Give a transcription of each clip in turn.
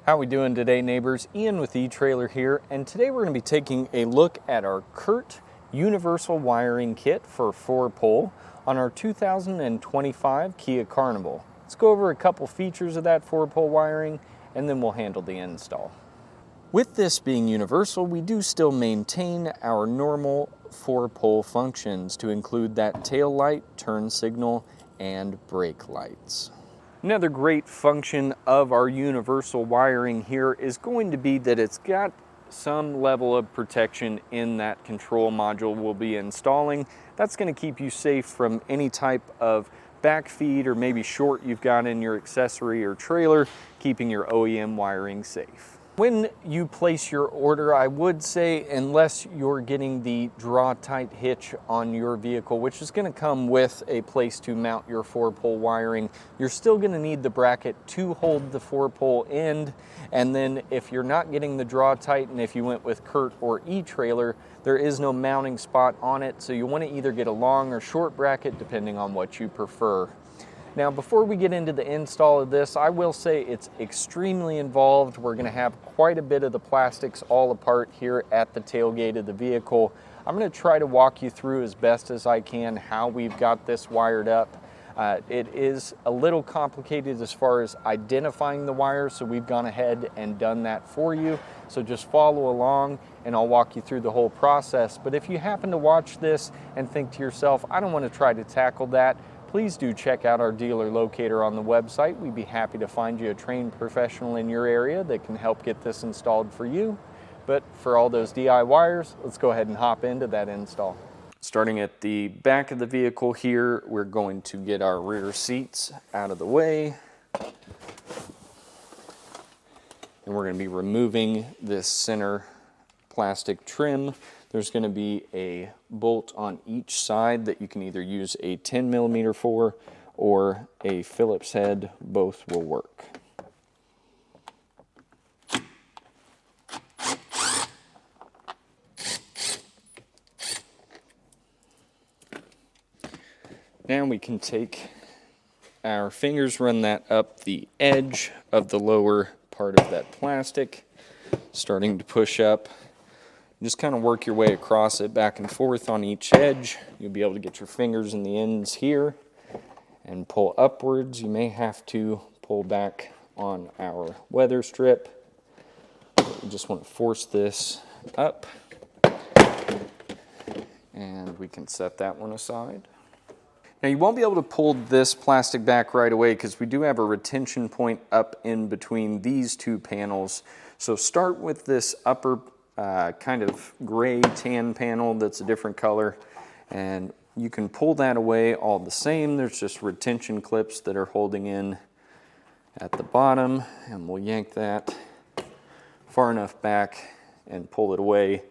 How we doing today, neighbors? Ian with eTrailer here, and today we're going to be taking a look at our Curt universal wiring kit for 4-pole on our 2025 Kia Carnival. Let's go over a couple features of that 4-pole wiring, and then we'll handle the install. With this being universal, we do still maintain our normal 4-pole functions to include that tail light, turn signal, and brake lights. Another great function of our universal wiring here is going to be that it's got some level of protection in that control module we'll be installing. That's going to keep you safe from any type of backfeed or maybe short you've got in your accessory or trailer, keeping your OEM wiring safe. When you place your order, I would say, unless you're getting the draw tight hitch on your vehicle, which is going to come with a place to mount your 4-pole wiring, you're still going to need the bracket to hold the 4-pole end. And then if you're not getting the draw tight, and if you went with Curt or eTrailer, there is no mounting spot on it, so you want to either get a long or short bracket depending on what you prefer. Now, before we get into the install of this, I will say it's extremely involved. We're going to have quite a bit of the plastics all apart here at the tailgate of the vehicle. I'm going to try to walk you through as best as I can how we've got this wired up. It is a little complicated as far as identifying the wires, so we've gone ahead and done that for you. So just follow along and I'll walk you through the whole process. But if you happen to watch this and think to yourself, I don't want to try to tackle that, please do check out our dealer locator on the website. We'd be happy to find you a trained professional in your area that can help get this installed for you. But for all those DIYers, let's go ahead and hop into that install. Starting at the back of the vehicle here, we're going to get our rear seats out of the way. And we're going to be removing this center plastic trim. There's going to be a bolt on each side that you can either use a 10mm for or a Phillips head. Both will work. Now we can take our fingers, run that up the edge of the lower part of that plastic, starting to push up. Just kind of work your way across it back and forth on each edge. You'll be able to get your fingers in the ends here and pull upwards. You may have to pull back on our weather strip. We just want to force this up, and we can set that one aside. Now you won't be able to pull this plastic back right away because we do have a retention point up in between these two panels. So start with this upper kind of gray tan panel that's a different color, and you can pull that away all the same. There's just retention clips that are holding in at the bottom, and we'll yank that far enough back and pull it away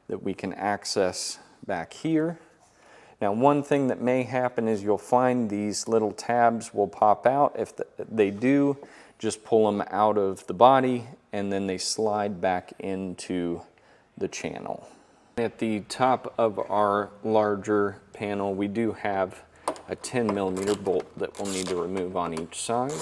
that we can access back here. Now, one thing that may happen is you'll find these little tabs will pop out. If they do, just pull them out of the body and then they slide back into the channel. At the top of our larger panel, we do have a 10mm bolt that we'll need to remove on each side.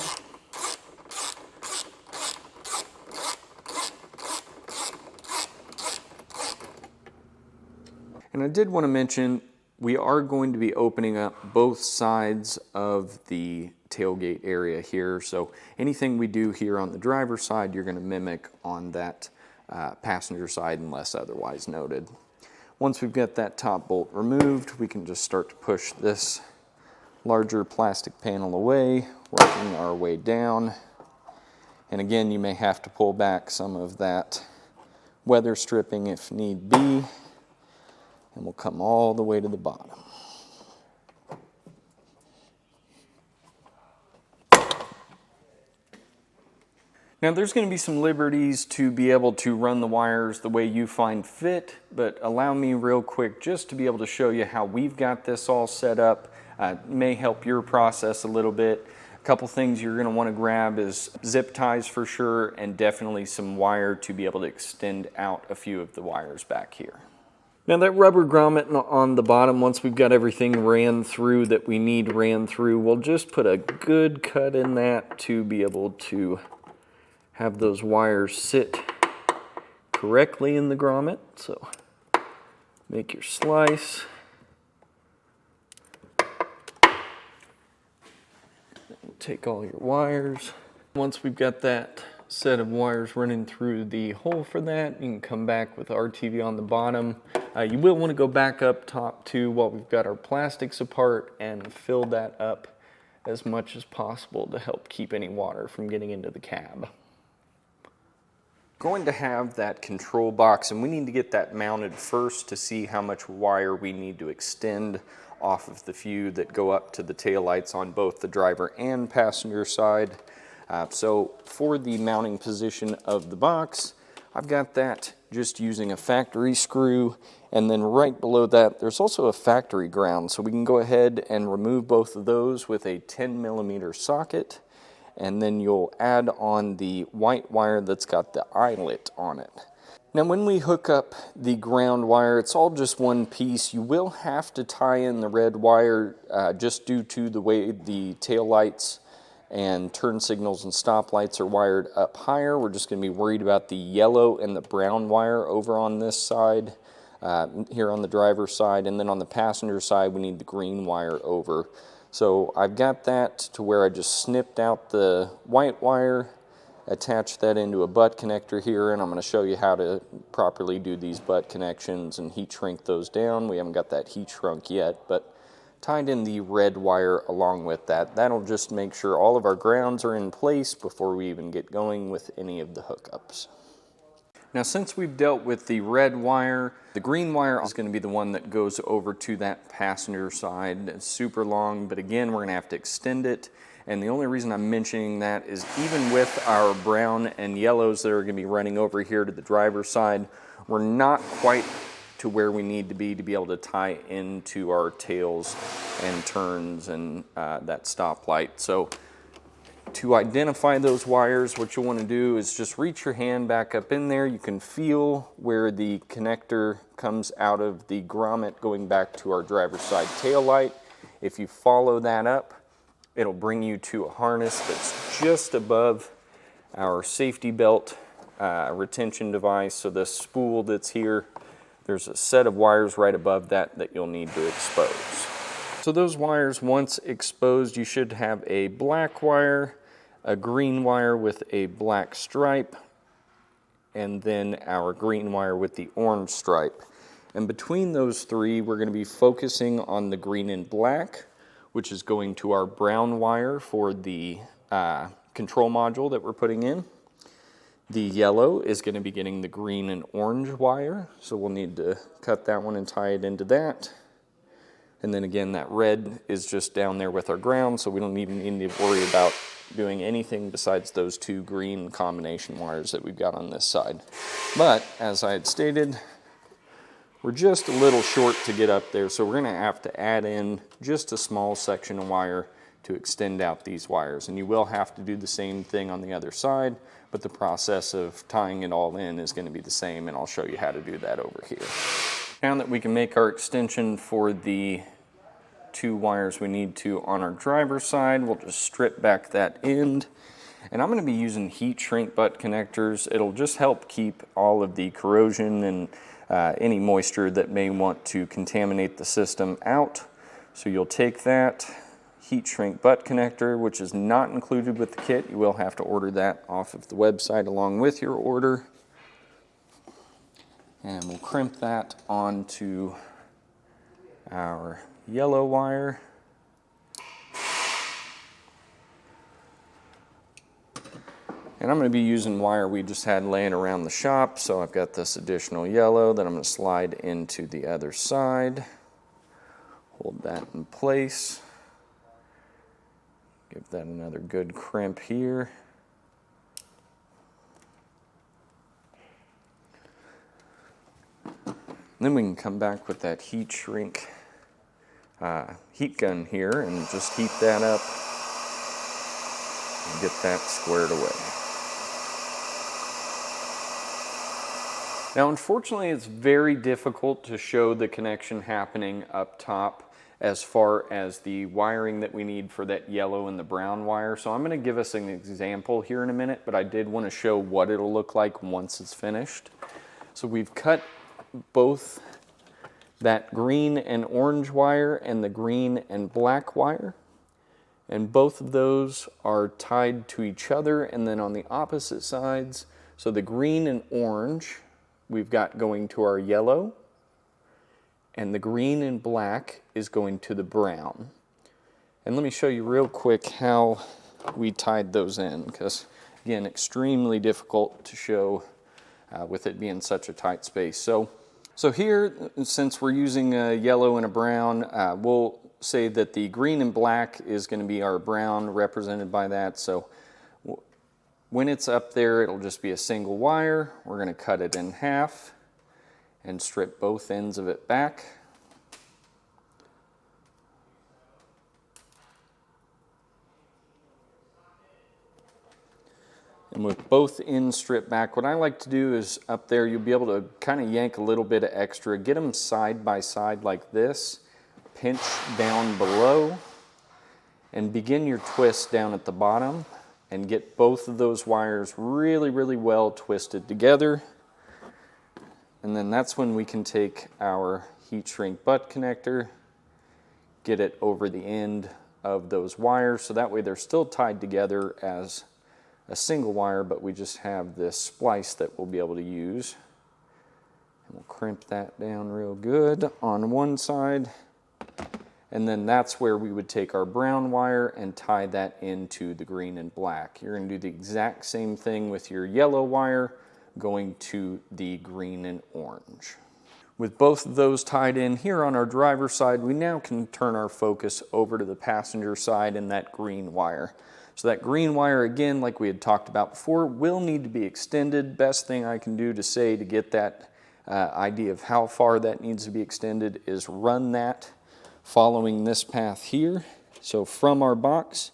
And I did want to mention, we are going to be opening up both sides of the tailgate area here. So anything we do here on the driver's side, you're going to mimic on that passenger side unless otherwise noted. Once we've got that top bolt removed, we can just start to push this larger plastic panel away, working our way down. And again, you may have to pull back some of that weather stripping if need be, and we'll come all the way to the bottom. Now there's going to be some liberties to be able to run the wires the way you find fit, but allow me real quick just to be able to show you how we've got this all set up. May help your process a little bit. A couple things you're going to want to grab is zip ties for sure, and definitely some wire to be able to extend out a few of the wires back here. Now that rubber grommet on the bottom, once we've got everything ran through that we need ran through, we'll just put a good cut in that to be able to have those wires sit correctly in the grommet. So make your slice. Take all your wires. Once we've got that set of wires running through the hole for that, you can come back with RTV on the bottom. You will want to go back up top too while we've got our plastics apart and fill that up as much as possible to help keep any water from getting into the cab. Going to have that control box, and we need to get that mounted first to see how much wire we need to extend off of the few that go up to the taillights on both the driver and passenger side. So for the mounting position of the box, I've got that just using a factory screw, and then right below that there's also a factory ground, so we can go ahead and remove both of those with a 10mm socket, and then you'll add on the white wire that's got the eyelet on it. Now when we hook up the ground wire, it's all just one piece. You will have to tie in the red wire just due to the way the tail lights and turn signals and stop lights are wired up higher. We're just going to be worried about the yellow and the brown wire over on this side, here on the driver's side, and then on the passenger side we need the green wire over. So I've got that to where I just snipped out the white wire, attached that into a butt connector here, and I'm going to show you how to properly do these butt connections and heat shrink those down. We haven't got that heat shrunk yet, but tied in the red wire along with that. That'll just make sure all of our grounds are in place before we even get going with any of the hookups. Now since we've dealt with the red wire, the green wire is going to be the one that goes over to that passenger side. It's super long, but again we're going to have to extend it. And the only reason I'm mentioning that is even with our brown and yellows that are going to be running over here to the driver's side, we're not quite to where we need to be able to tie into our tails and turns and that stoplight. So to identify those wires, what you'll want to do is just reach your hand back up in there. You can feel where the connector comes out of the grommet going back to our driver's side tail light. If you follow that up, it'll bring you to a harness that's just above our safety belt retention device. So the spool that's here, there's a set of wires right above that that you'll need to expose. So those wires, once exposed, you should have a black wire, a green wire with a black stripe, and then our green wire with the orange stripe. And between those three, we're going to be focusing on the green and black, which is going to our brown wire for the control module that we're putting in. The yellow is going to be getting the green and orange wire, so we'll need to cut that one and tie it into that. And then again, that red is just down there with our ground, so we don't even need to worry about doing anything besides those two green combination wires that we've got on this side. But as I had stated, we're just a little short to get up there, so we're going to have to add in just a small section of wire to extend out these wires. And you will have to do the same thing on the other side, but the process of tying it all in is going to be the same, and I'll show you how to do that over here. Now that we can make our extension for the two wires we need to on our driver's side, we'll just strip back that end. And I'm going to be using heat shrink butt connectors. It'll just help keep all of the corrosion and any moisture that may want to contaminate the system out. So you'll take that heat shrink butt connector, which is not included with the kit. You will have to order that off of the website along with your order. And we'll crimp that onto our yellow wire. And I'm going to be using wire we just had laying around the shop, so I've got this additional yellow that I'm going to slide into the other side. Hold that in place. Give that another good crimp here. And then we can come back with that heat shrink heat gun here and just heat that up and get that squared away. Now, unfortunately, it's very difficult to show the connection happening up top as far as the wiring that we need for that yellow and the brown wire. So I'm going to give us an example here in a minute, but I did want to show what it'll look like once it's finished. So we've cut both that green and orange wire and the green and black wire, and both of those are tied to each other, and then on the opposite sides, so the green and orange we've got going to our yellow, and the green and black is going to the brown. And let me show you real quick how we tied those in, because again, extremely difficult to show with it being such a tight space. So here, since we're using a yellow and a brown, we'll say that the green and black is going to be our brown, represented by that. So when it's up there, it'll just be a single wire. We're going to cut it in half and strip both ends of it back. And with both ends stripped back, what I like to do is up there, you'll be able to kind of yank a little bit of extra, get them side by side like this, pinch down below, and begin your twist down at the bottom, and get both of those wires really, really well twisted together. And then that's when we can take our heat shrink butt connector, get it over the end of those wires, so that way they're still tied together as a single wire, but we just have this splice that we'll be able to use. And we'll crimp that down real good on one side. And then that's where we would take our brown wire and tie that into the green and black. You're going to do the exact same thing with your yellow wire going to the green and orange. With both of those tied in here on our driver's side, we now can turn our focus over to the passenger side and that green wire. So that green wire, again, like we had talked about before, will need to be extended. Best thing I can do to say to get that idea of how far that needs to be extended is run that following this path here. So from our box,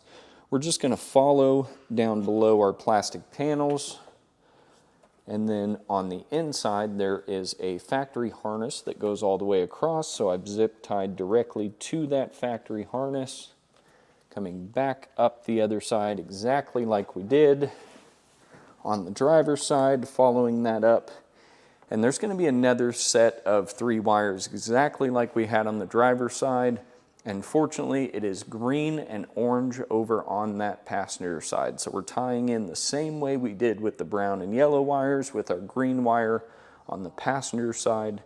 we're just going to follow down below our plastic panels. And then on the inside, there is a factory harness that goes all the way across. So I've zip tied directly to that factory harness, coming back up the other side exactly like we did on the driver's side, following that up. And there's going to be another set of 3 wires exactly like we had on the driver's side. And fortunately, it is green and orange over on that passenger side. So we're tying in the same way we did with the brown and yellow wires with our green wire on the passenger side.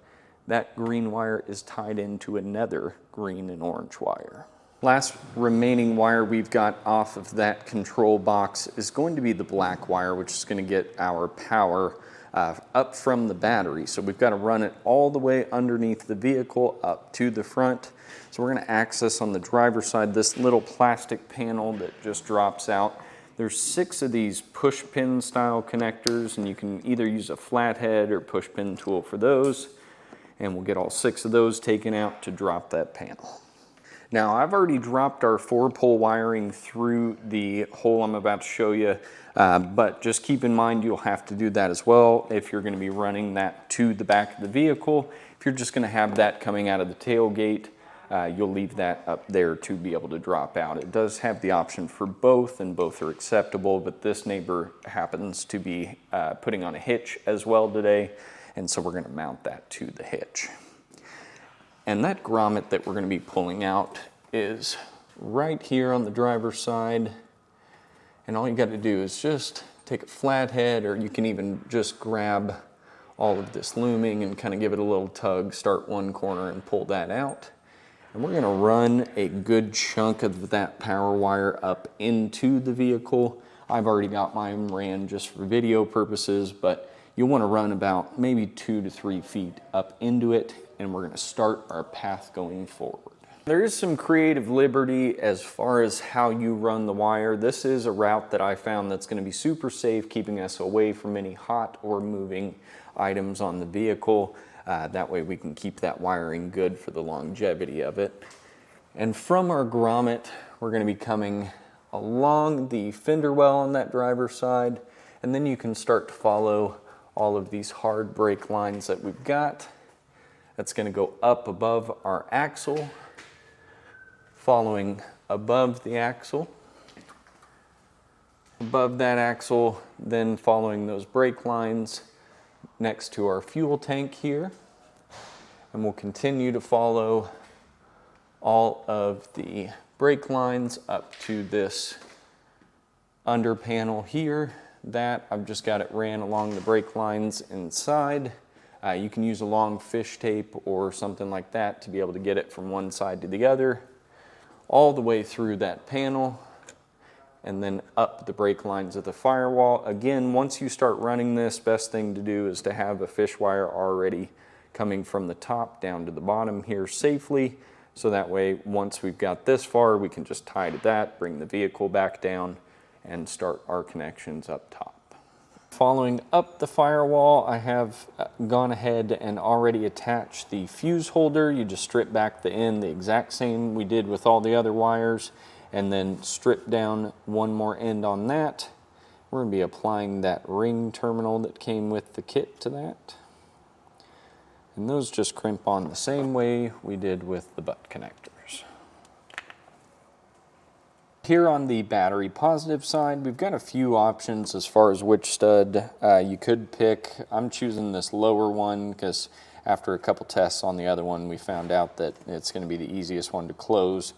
That green wire is tied into another green and orange wire. Last remaining wire we've got off of that control box is going to be the black wire, which is going to get our power up from the battery. So we've got to run it all the way underneath the vehicle up to the front. So we're going to access on the driver's side this little plastic panel that just drops out. There's 6 of these push pin style connectors, and you can either use a flathead or push pin tool for those. And we'll get all 6 of those taken out to drop that panel. Now, I've already dropped our 4-pole wiring through the hole I'm about to show you, but just keep in mind you'll have to do that as well if you're going to be running that to the back of the vehicle. If you're just going to have that coming out of the tailgate, you'll leave that up there to be able to drop out. It does have the option for both, and both are acceptable, but this neighbor happens to be putting on a hitch as well today, and so we're going to mount that to the hitch. And that grommet that we're going to be pulling out is right here on the driver's side. And all you got to do is just take a flathead, or you can even just grab all of this looming and kind of give it a little tug, start one corner and pull that out. And we're going to run a good chunk of that power wire up into the vehicle. I've already got mine ran just for video purposes, but you'll want to run about maybe 2 to 3 feet up into it, and we're going to start our path going forward. There is some creative liberty as far as how you run the wire. This is a route that I found that's going to be super safe, keeping us away from any hot or moving items on the vehicle. That way we can keep that wiring good for the longevity of it. And from our grommet, we're going to be coming along the fender well on that driver's side, and then you can start to follow all of these hard brake lines that we've got. That's going to go up above our axle, following above the axle. Above that axle, then following those brake lines next to our fuel tank here. And we'll continue to follow all of the brake lines up to this under panel here. That I've just got it ran along the brake lines inside. You can use a long fish tape or something like that to be able to get it from one side to the other, all the way through that panel, and then up the brake lines of the firewall. Again, once you start running this, best thing to do is to have a fish wire already coming from the top down to the bottom here safely, so that way once we've got this far, we can just tie to that, bring the vehicle back down, and start our connections up top. Following up the firewall, I have gone ahead and already attached the fuse holder. You just strip back the end, the exact same we did with all the other wires, and then strip down one more end on that. We're going to be applying that ring terminal that came with the kit to that. And those just crimp on the same way we did with the butt connectors. Here on the battery positive side, we've got a few options as far as which stud you could pick. I'm choosing this lower one because after a couple tests on the other one, we found out that it's going to be the easiest one to close.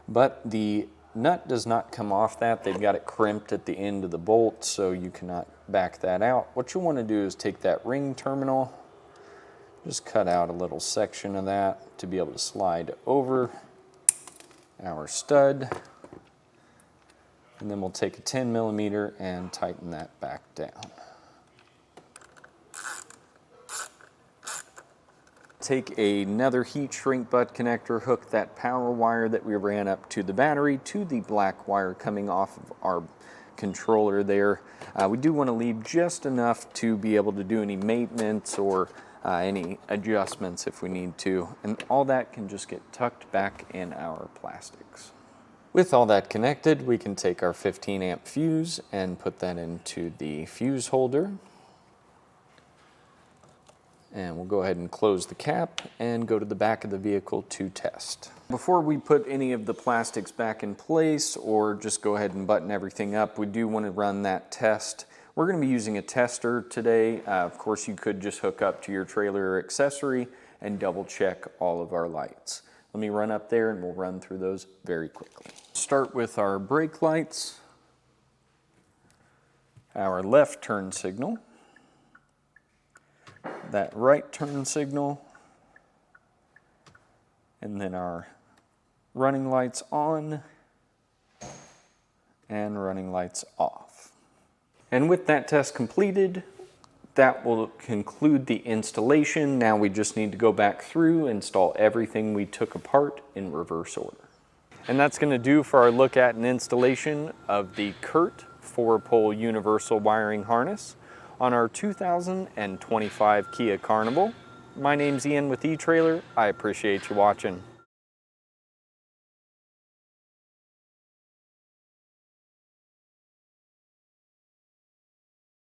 But the nut does not come off that. They've got it crimped at the end of the bolt, so you cannot back that out. What you want to do is take that ring terminal, just cut out a little section of that to be able to slide over our stud. And then we'll take a 10 millimeter and tighten that back down. Take another heat shrink butt connector, hook that power wire that we ran up to the battery to the black wire coming off of our controller there. We do want to leave just enough to be able to do any maintenance or any adjustments if we need to. And all that can just get tucked back in our plastics. With all that connected, we can take our 15 amp fuse and put that into the fuse holder. And we'll go ahead and close the cap and go to the back of the vehicle to test. Before we put any of the plastics back in place or just go ahead and button everything up, we do want to run that test. We're going to be using a tester today. Of course, you could just hook up to your trailer or accessory and double check all of our lights. Let me run up there and we'll run through those very quickly. Start with our brake lights, our left turn signal, that right turn signal, and then our running lights on and running lights off. And with that test completed, that will conclude the installation. Now we just need to go back through, install everything we took apart in reverse order. And that's going to do for our look at an installation of the Curt 4-pole universal wiring harness on our 2025 Kia Carnival. My name's Ian with eTrailer. I appreciate you watching.